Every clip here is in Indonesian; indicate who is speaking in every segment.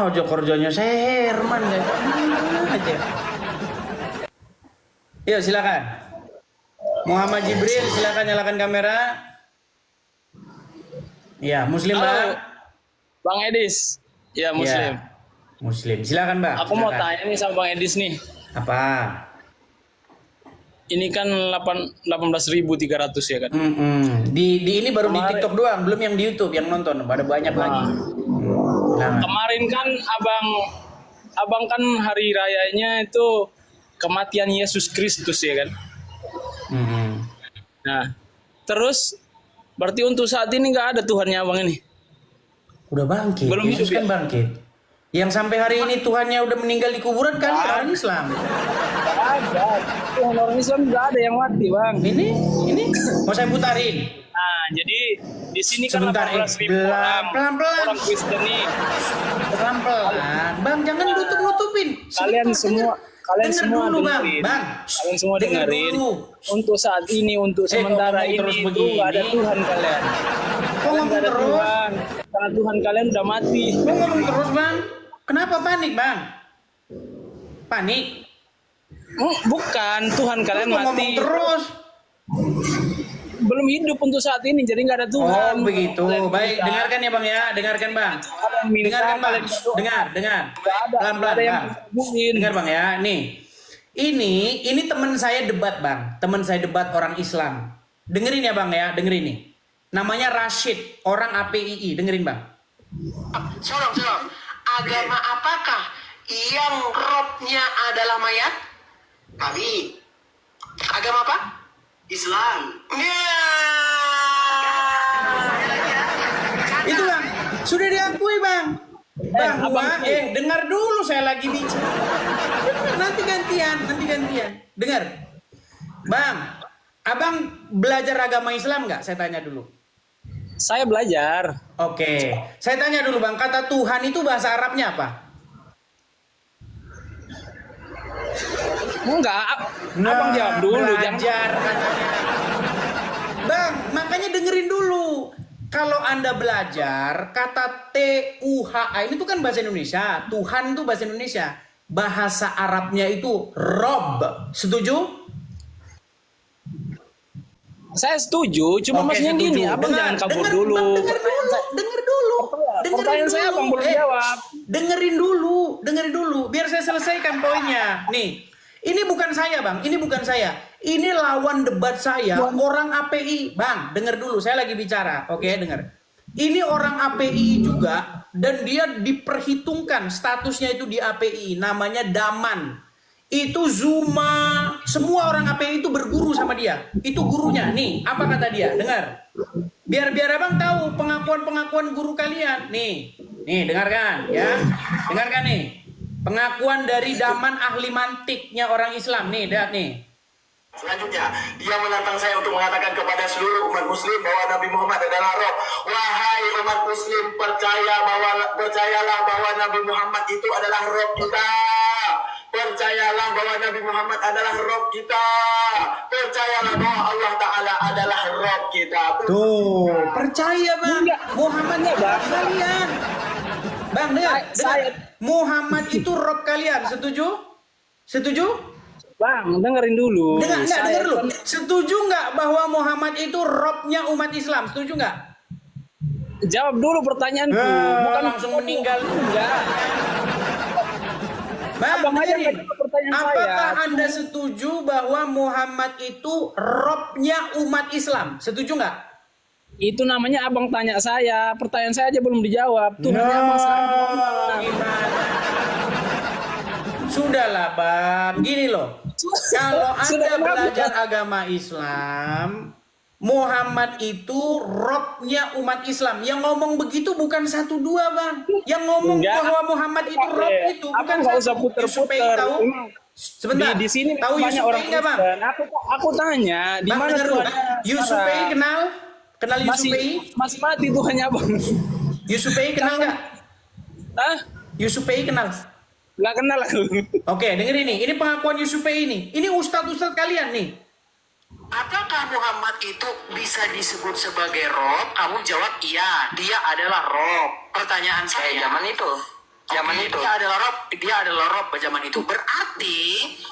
Speaker 1: ojo kerjanya saya Herman ya. Aja. Yuk silakan. Muhammad Jibril silakan nyalakan kamera. Ya, Muslim Bang.
Speaker 2: Bang Edis. Ya, Muslim.
Speaker 1: Ya, Muslim. Silakan Bang.
Speaker 2: Aku mau tanya nih sama Bang Edis nih.
Speaker 1: Apa?
Speaker 2: Ini kan 18.300 ya kan?
Speaker 1: Di ini baru
Speaker 2: Kemarin.
Speaker 1: di TikTok doang, belum yang di YouTube yang nonton. Ada banyak lagi. Nah.
Speaker 2: Kemarin kan abang kan hari rayanya itu kematian Yesus Kristus ya kan? Nah, terus berarti untuk saat ini nggak ada Tuhannya abang ini?
Speaker 1: Udah bangkit.
Speaker 2: Belum
Speaker 1: Yesus
Speaker 2: hidup,
Speaker 1: kan bangkit. Yang sampai hari ini Tuhannya udah meninggal di kuburan kan orang Islam.
Speaker 2: Nggak ada. Tuhan orang Islam nggak ada yang mati bang.
Speaker 1: Ini mau saya putarin.
Speaker 2: Nah, jadi di sini kan
Speaker 1: Sebentar,
Speaker 2: 18.000 orang.
Speaker 1: pelan-pelan.
Speaker 2: Orang Kristen nih.
Speaker 1: Pelan-pelan. Bang, jangan nutup-nutupin.
Speaker 2: Kalian semua
Speaker 1: dengar dulu, Bang.
Speaker 2: dengerin.
Speaker 1: Bang,
Speaker 2: Kalian semua
Speaker 1: dengar
Speaker 2: dengerin.
Speaker 1: dulu.
Speaker 2: Untuk saat ini, untuk sementara
Speaker 1: ngomong
Speaker 2: ini
Speaker 1: terus
Speaker 2: itu
Speaker 1: begini.
Speaker 2: nggak ada Tuhan kalian.
Speaker 1: Kok
Speaker 2: Kalian
Speaker 1: ngomong
Speaker 2: nggak ada
Speaker 1: terus?
Speaker 2: Tuhan. Karena Tuhan kalian udah mati.
Speaker 1: Kok ngomong terus, Bang? Kenapa panik, Bang? Panik?
Speaker 2: Bukan, Tuhan kalian
Speaker 1: Kok ngomong
Speaker 2: mati.
Speaker 1: terus?
Speaker 2: Belum hidup untuk saat ini, jadi nggak ada Tuhan.
Speaker 1: Oh, begitu.
Speaker 2: Kalian
Speaker 1: Baik,
Speaker 2: minta.
Speaker 1: dengarkan ya, Bang ya. Dengarkan, Bang.
Speaker 2: Kalian minta,
Speaker 1: Dengarkan, Bang.
Speaker 2: kalian berdoa.
Speaker 1: Dengar.
Speaker 2: Nggak ada,
Speaker 1: Pelan-pelan,
Speaker 2: nggak ada yang
Speaker 1: Bang.
Speaker 2: sembuhin.
Speaker 1: Dengar, Bang ya. Nih. Ini teman saya debat, Bang. Teman saya debat orang Islam. Dengerin ya, Bang ya. Dengerin nih. Namanya Rashid, orang APII. Dengerin, Bang.
Speaker 3: Sorong. Agama apakah yang robnya adalah mayat? Nabi. Agama apa? Islam.
Speaker 1: Itu, Bang. Sudah diakui, Bang. Bahwa, dengar dulu saya lagi bicara. Nanti gantian. Dengar. Bang, Abang belajar agama Islam nggak? Saya tanya dulu.
Speaker 2: Saya belajar.
Speaker 1: Oke. Saya tanya dulu, Bang. Kata Tuhan itu bahasa Arabnya apa?
Speaker 2: Enggak, abang jawab dulu. Jangan.
Speaker 1: Belajar katanya. Bang, makanya dengerin dulu. Kalau Anda belajar, kata T-U-H-A ini tuh kan bahasa Indonesia. Tuhan itu bahasa Indonesia. Bahasa Arabnya itu Rob. Setuju?
Speaker 2: Saya setuju, cuma
Speaker 1: Oke,
Speaker 2: maksudnya
Speaker 1: setuju.
Speaker 2: gini, abang jangan kabur dulu.
Speaker 1: Bang, denger dulu.
Speaker 2: Pertanyaan saya abang belum jawab.
Speaker 1: Dengerin dulu. Biar saya selesaikan poinnya. Nih, ini bukan saya, Bang. Ini bukan saya. Ini lawan debat saya, orang API. Bang, denger dulu. Saya lagi bicara. Oke, denger. Ini orang API juga, dan dia diperhitungkan statusnya itu di API. Namanya Daman. Itu Zuma, semua orang API itu berguru sama dia. Itu gurunya. Nih, apa kata dia? Dengar. Biar abang tahu pengakuan guru kalian. Nih, dengarkan ya. Dengarkan nih. Pengakuan dari Daman ahli mantiknya orang Islam. Nih, lihat nih.
Speaker 3: Selanjutnya, dia menantang saya untuk mengatakan kepada seluruh umat muslim bahwa Nabi Muhammad adalah roh. Wahai umat muslim, percayalah bahwa Nabi Muhammad itu adalah roh kita. Percayalah bahwa Nabi Muhammad adalah roh kita. Percayalah bahwa Allah Ta'ala adalah roh kita.
Speaker 1: Tuh, percaya, Bang. Muhammadnya
Speaker 2: Bang.
Speaker 1: kalian. Bang, dengar. Muhammad itu roh kalian. Setuju?
Speaker 2: Bang, dengerin dulu.
Speaker 1: Dengar dulu. Setuju nggak bahwa Muhammad itu robnya umat Islam? Setuju nggak?
Speaker 2: Jawab dulu pertanyaanku.
Speaker 1: Bukan langsung meninggal.
Speaker 2: Enggak.
Speaker 1: Bang,
Speaker 2: Abang aja
Speaker 1: dengerin.
Speaker 2: nggak jawab pertanyaan
Speaker 1: Apakah
Speaker 2: saya.
Speaker 1: Anda setuju bahwa Muhammad itu robnya umat Islam? Setuju nggak?
Speaker 2: Itu namanya abang tanya saya. Pertanyaan saya aja belum dijawab. Tuhannya abang sekarang.
Speaker 1: Gimana? Sudahlah, Bang. Gini loh. Kalau Anda belajar agama Islam, Muhammad itu robnya umat Islam. Yang ngomong begitu bukan 1-2, Bang. Yang ngomong bahwa Muhammad itu rob itu bukan
Speaker 2: nggak usah
Speaker 1: satu.
Speaker 2: puter-puter.
Speaker 1: Tahu? Sebentar.
Speaker 2: Di sini
Speaker 1: tahu
Speaker 2: banyak orang
Speaker 1: Yusupei nggak, Bang?
Speaker 2: Kristen. Aku tanya di
Speaker 1: Bang,
Speaker 2: mana
Speaker 1: dengar dulu.
Speaker 2: Tuhannya?
Speaker 1: Yusupei kenal? Kenal Yusupei?
Speaker 2: Masih mati Tuhannya abang.
Speaker 1: Yusupei kenal nggak?
Speaker 2: Hah?
Speaker 1: Yusupei kenal?
Speaker 2: Nggak kenal aku.
Speaker 1: Oke, dengerin nih. Ini pengakuan Yusupei ini. Ini ustadz kalian nih.
Speaker 3: Apakah Muhammad itu bisa disebut sebagai roh? Kamu jawab iya, dia adalah roh. Pertanyaan saya, zaman itu Zaman itu dia adalah Rob pada zaman itu. Berarti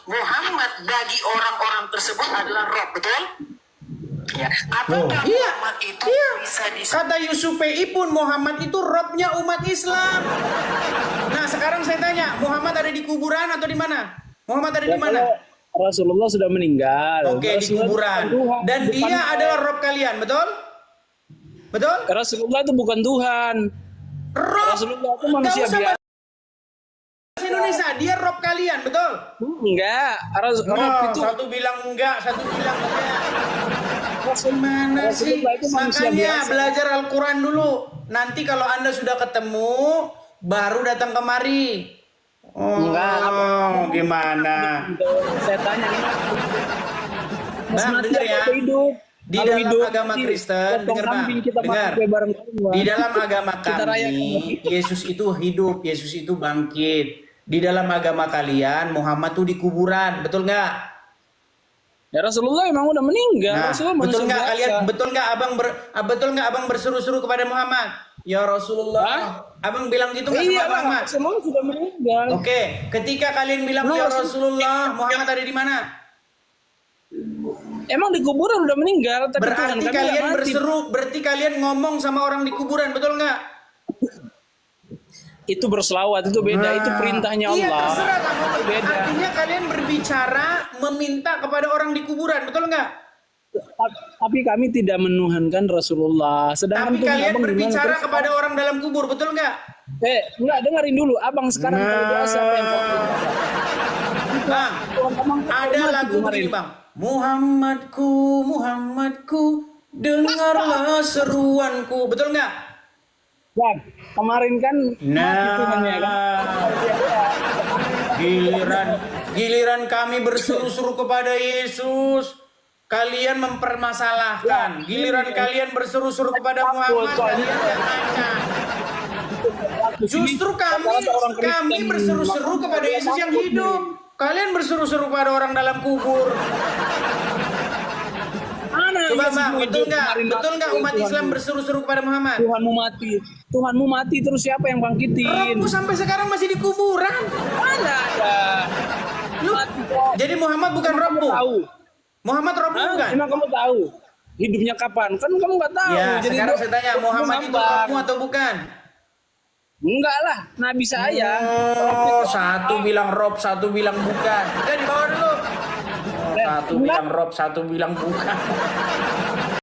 Speaker 3: Muhammad bagi orang-orang tersebut adalah Rob, betul? Ya. Apakah
Speaker 1: Iya.
Speaker 3: Muhammad itu
Speaker 1: Iya.
Speaker 3: bisa
Speaker 1: Kata Yusuf PI pun Muhammad itu robnya umat Islam. Nah sekarang saya tanya, Muhammad ada di kuburan atau di mana? Muhammad ada di mana?
Speaker 2: Rasulullah sudah meninggal.
Speaker 1: Oke, di kuburan. Dan dia adalah rob kalian, betul? Betul?
Speaker 2: Rasulullah itu bukan Tuhan.
Speaker 1: Rob.
Speaker 2: Rasulullah itu manusia
Speaker 1: Nggak usah
Speaker 2: biasa.
Speaker 1: bahasa Indonesia, dia rob kalian, betul?
Speaker 2: Enggak. Rob
Speaker 1: Oh,
Speaker 2: itu
Speaker 1: satu bilang enggak, satu bilang enggak.
Speaker 2: Rasul-
Speaker 1: Mana sih?
Speaker 2: Rasulullah itu manusia
Speaker 1: Makanya
Speaker 2: biasa.
Speaker 1: belajar Al-Quran dulu. Nanti kalau Anda sudah ketemu, baru datang kemari. Oh,
Speaker 2: Enggak,
Speaker 1: gimana?
Speaker 2: Saya tanya nih.
Speaker 1: Bang, dengar ya.
Speaker 2: Hidup.
Speaker 1: Di
Speaker 2: Kalau
Speaker 1: dalam
Speaker 2: hidup,
Speaker 1: agama
Speaker 2: di
Speaker 1: Kristen,
Speaker 2: potong
Speaker 1: dengar Bang,
Speaker 2: kambing kita
Speaker 1: dengar.
Speaker 2: makan bareng semua.
Speaker 1: Di dalam agama
Speaker 2: Kita rayakan.
Speaker 1: kami, Yesus itu hidup, Yesus itu bangkit. Di dalam agama kalian, Muhammad tuh di kuburan, betul nggak?
Speaker 2: Ya Rasulullah emang udah meninggal.
Speaker 1: Nah,
Speaker 2: Rasulullah
Speaker 1: betul
Speaker 2: manusia
Speaker 1: nggak
Speaker 2: biasa.
Speaker 1: kalian? Betul nggak abang berseru-seru kepada Muhammad? Ya Rasulullah,
Speaker 2: Hah?
Speaker 1: abang bilang gitu nggak
Speaker 2: Iya
Speaker 1: sama
Speaker 2: bang,
Speaker 1: Muhammad?
Speaker 2: Rasulullah sudah meninggal.
Speaker 1: Oke, ketika kalian bilang ya Rasulullah, Muhammad ada di mana?
Speaker 2: Emang di kuburan udah meninggal, tapi Tuhan
Speaker 1: Berarti
Speaker 2: kami
Speaker 1: kalian
Speaker 2: nggak mati.
Speaker 1: berseru, berarti kalian ngomong sama orang di kuburan, betul nggak?
Speaker 2: Itu berselawat, itu beda, itu perintahnya
Speaker 1: Iya,
Speaker 2: Allah.
Speaker 1: terserah kamu.
Speaker 2: Itu beda.
Speaker 1: Artinya kalian berbicara, meminta kepada orang di kuburan, betul nggak?
Speaker 2: Tapi kami tidak menuhankan Rasulullah. Sedangkan
Speaker 1: Tapi
Speaker 2: Tuhan
Speaker 1: kalian
Speaker 2: abang
Speaker 1: berbicara
Speaker 2: gimana?
Speaker 1: kepada orang dalam kubur, betul nggak?
Speaker 2: Enggak, dengerin dulu. Abang sekarang kalau doa siapa yang
Speaker 1: Bang, ada lagu begini bang. Muhammadku, Muhammadku, dengarlah seruanku, betul nggak?
Speaker 2: Bang, kemarin kan mati Tuhannya kan.
Speaker 1: Giliran kami berseru-seru kepada Yesus, kalian mempermasalahkan. Giliran kalian berseru-seru kepada Muhammad, kalian yang ngacak. Justru kami berseru-seru kepada Yesus yang hidup. Kalian berseru-seru kepada orang dalam kubur.
Speaker 2: Mana
Speaker 1: Coba
Speaker 2: Yesus
Speaker 1: bang,
Speaker 2: hidup?
Speaker 1: betul nggak?
Speaker 2: Kemarin
Speaker 1: Betul nggak
Speaker 2: mati,
Speaker 1: umat
Speaker 2: Tuhan.
Speaker 1: Islam berseru-seru kepada Muhammad?
Speaker 2: Tuhanmu mati terus siapa yang bangkitin?
Speaker 1: Robmu sampai sekarang masih di kuburan.
Speaker 2: Mana ada?
Speaker 1: Lu,
Speaker 2: Mati kok.
Speaker 1: jadi Muhammad bukan
Speaker 2: Kamu
Speaker 1: Robmu.
Speaker 2: tahu?
Speaker 1: Muhammad Robmu
Speaker 2: Hah?
Speaker 1: bukan?
Speaker 2: Emang kamu tahu? Hidupnya kapan? Kan kamu nggak tahu.
Speaker 1: Ya,
Speaker 2: Jadi
Speaker 1: sekarang
Speaker 2: doa-
Speaker 1: saya tanya, Muhammad itu
Speaker 2: Bang.
Speaker 1: Robmu atau bukan?
Speaker 2: Enggak lah, Nabi saya.
Speaker 1: Oh, satu bilang Rob, satu bilang bukan. Udah di bawah dulu. Satu bilang Rob, satu bilang bukan.